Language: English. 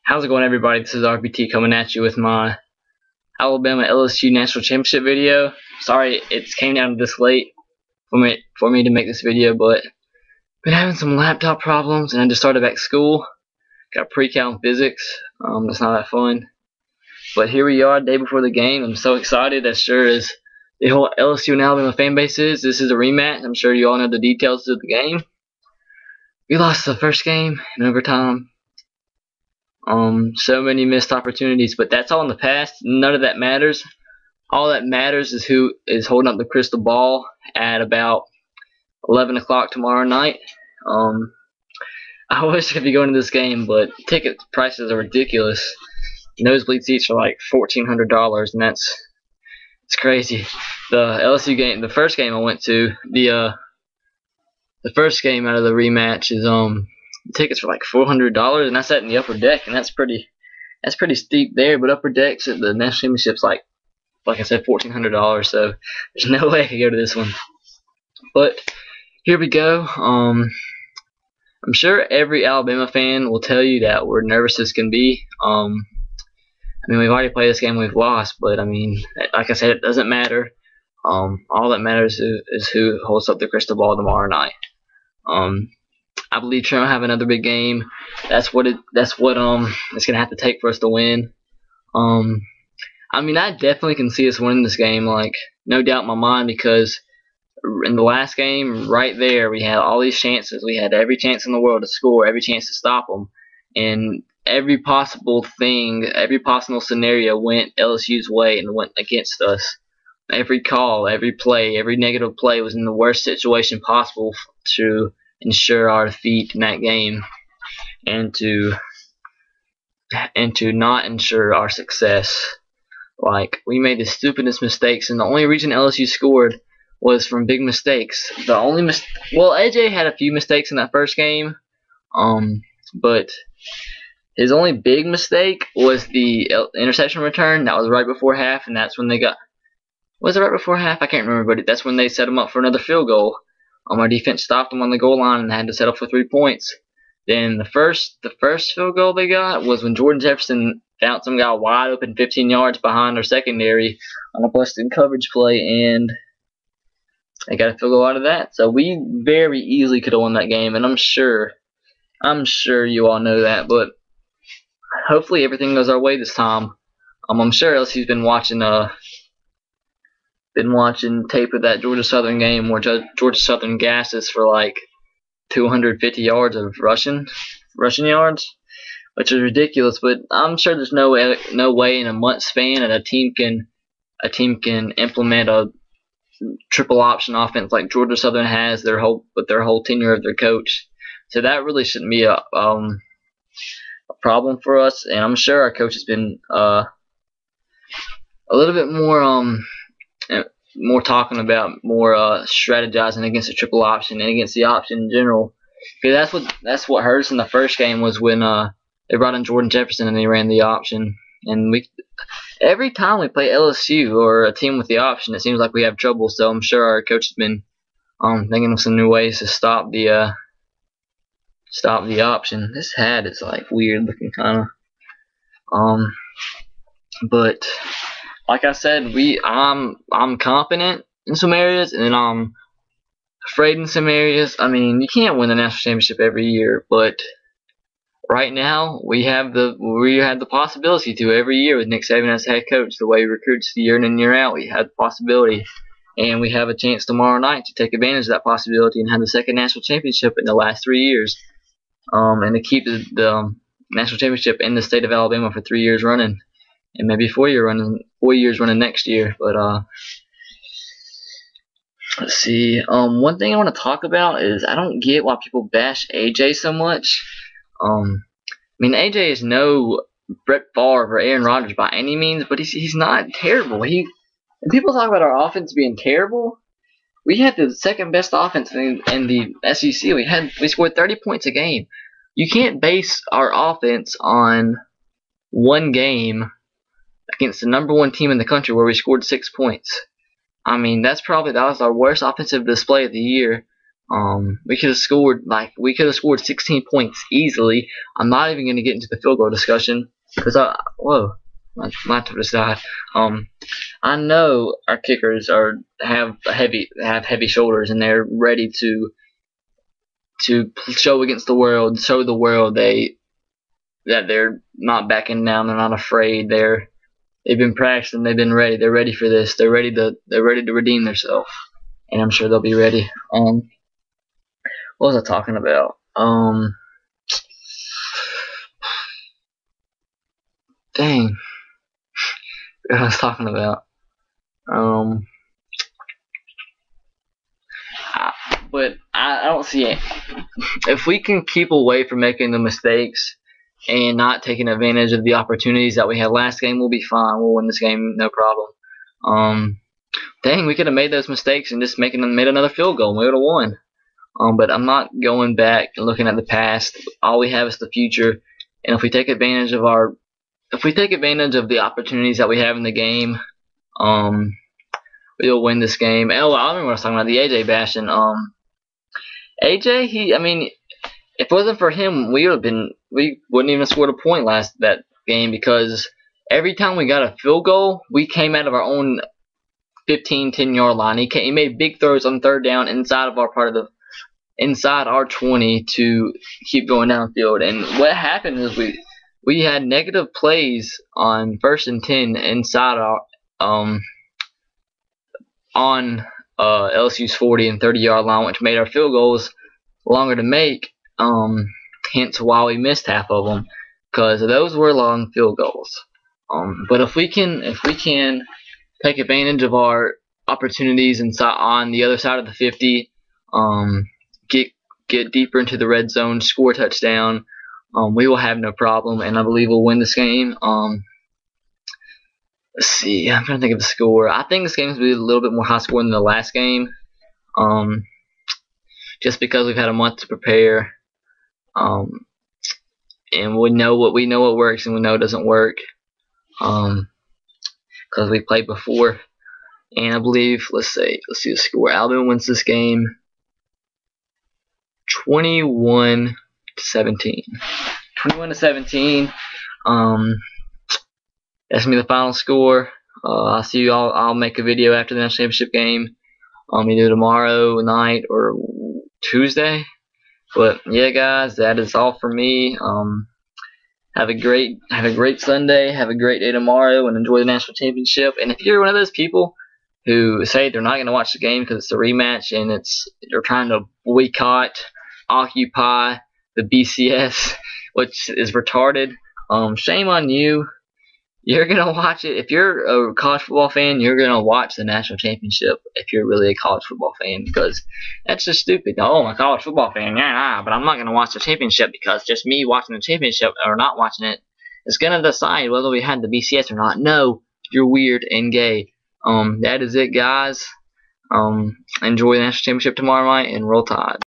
How's it going, everybody? This is RBT coming at you with my Alabama LSU National Championship video. Sorry it came down this late for me to make this video, but been having some laptop problems, and I just started back school. Got pre-cal in physics. It's not that fun. But here we are, day before the game. I'm so excited, as sure as the whole LSU and Alabama fan base is. This is a rematch. I'm sure you all know the details of the game. We lost the first game in overtime. So many missed opportunities, but that's all in the past. None of that matters. All that matters is who is holding up the crystal ball at about 11 o'clock tomorrow night. I wish I could be going to this game, but ticket prices are ridiculous. Nosebleed seats are like $1,400, and it's crazy. The LSU game, the first game I went to, the first game out of the rematch is tickets were like $400, and I sat in the upper deck, and that's pretty steep there. But upper decks at the national championship's like I said, $1,400. So there's no way I could go to this one. But here we go. I'm sure every Alabama fan will tell you that we're nervous as can be. I mean, we've already played this game, we've lost, but I mean, like I said, it doesn't matter. All that matters is who holds up the crystal ball tomorrow night. I believe Trent will have another big game. That's what it's gonna have to take for us to win. I mean, I definitely can see us winning this game, like, no doubt in my mind, because in the last game, right there, we had all these chances. We had every chance in the world to score, every chance to stop them, and every possible thing, every possible scenario went LSU's way and went against us. Every call, every play, every negative play was in the worst situation possible to ensure our defeat in that game, and to not ensure our success. Like, we made the stupidest mistakes, and the only reason LSU scored was from big mistakes. Well, AJ had a few mistakes in that first game, but his only big mistake was the interception return. That was right before half, and that's when they got. Was it right before half? I can't remember, but that's when they set him up for another field goal. Our defense stopped them on the goal line and had to settle for 3 points. Then the first field goal they got was when Jordan Jefferson found some guy wide open 15 yards behind our secondary on a busted coverage play, and they got a field goal out of that. So we very easily could have won that game, and I'm sure you all know that. But hopefully everything goes our way this time. I'm sure LSU's been watching tape of that Georgia Southern game where Georgia Southern gassed us for like 250 yards of rushing yards, which is ridiculous. But I'm sure there's no way in a month span that a team can implement a triple option offense like Georgia Southern has with their whole tenure of their coach. So that really shouldn't be a problem for us, and I'm sure our coach has been a little bit more talking about strategizing against the triple option and against the option in general. Because that's what hurt us in the first game, was when they brought in Jordan Jefferson and they ran the option. And every time we play LSU or a team with the option, it seems like we have trouble. So I'm sure our coach has been thinking of some new ways to stop the option. This hat is like weird looking, kind of. But like I said, I'm confident in some areas, and I'm afraid in some areas. I mean, you can't win the national championship every year, but right now we have the possibility to every year with Nick Saban as head coach. The way he recruits year in and year out, we have the possibility, and we have a chance tomorrow night to take advantage of that possibility and have the second national championship in the last 3 years, and to keep the national championship in the state of Alabama for 3 years running. And maybe 4 years running next year. But let's see. One thing I want to talk about is I don't get why people bash AJ so much. I mean, AJ is no Brett Favre or Aaron Rodgers by any means, but he's not terrible. And people talk about our offense being terrible. We had the second best offense in the SEC. We scored 30 points a game. You can't base our offense on one game against the number one team in the country where we scored 6 points. I mean, that was our worst offensive display of the year. We could have scored 16 points easily. I'm not even going to get into the field goal discussion because my laptop just died. I know our kickers have heavy shoulders and they're ready to show against the world, show the world that they're not backing down, they're not afraid, they've been practicing, they've been ready, they're ready for this, they're ready to redeem themselves, and I'm sure they'll be ready. What was I talking about? Dang, what I was talking about. But I don't see it. If we can keep away from making the mistakes and not taking advantage of the opportunities that we had last game, we'll be fine. We'll win this game, no problem. Dang, we could have made those mistakes and just made another field goal and we would have won. But I'm not going back and looking at the past. All we have is the future, and if we take advantage of the opportunities that we have in the game, we'll win this game. Oh, I remember what I was talking about, the AJ bashing. AJ, I mean, if it wasn't for him, we wouldn't even have scored a point that game, because every time we got a field goal, we came out of our own 15, 10-yard line. He made big throws on third down inside our 20 to keep going downfield. And what happened is we had negative plays on 1st and 10 inside our on LSU's 40 and 30-yard line, which made our field goals longer to make. Hence why we missed half of them, because those were long field goals. But if we can take advantage of our opportunities on the other side of the 50, get deeper into the red zone, score a touchdown, we will have no problem, and I believe we'll win this game. Let's see, I'm trying to think of the score. I think this game is going to be a little bit more high scoring than the last game, just because we've had a month to prepare, and we know what works and we know it doesn't work, because we played before. And I believe, let's see the score. Alabama wins this game 21-17. 21-17. That's gonna be the final score. I'll see you all. I'll make a video after the national championship game. Either tomorrow night or Tuesday. But yeah, guys, that is all for me. Have a great Sunday. Have a great day tomorrow, and enjoy the national championship. And if you're one of those people who say they're not going to watch the game because it's a rematch and they're trying to boycott, occupy the BCS, which is retarded, shame on you. You're going to watch it. If you're a college football fan, you're going to watch the national championship if you're really a college football fan, because that's just stupid. Oh, I'm a college football fan, yeah, but I'm not going to watch the championship because just me watching the championship or not watching it is going to decide whether we had the BCS or not. No, you're weird and gay. That is it, guys. Enjoy the national championship tomorrow night, and roll Tide.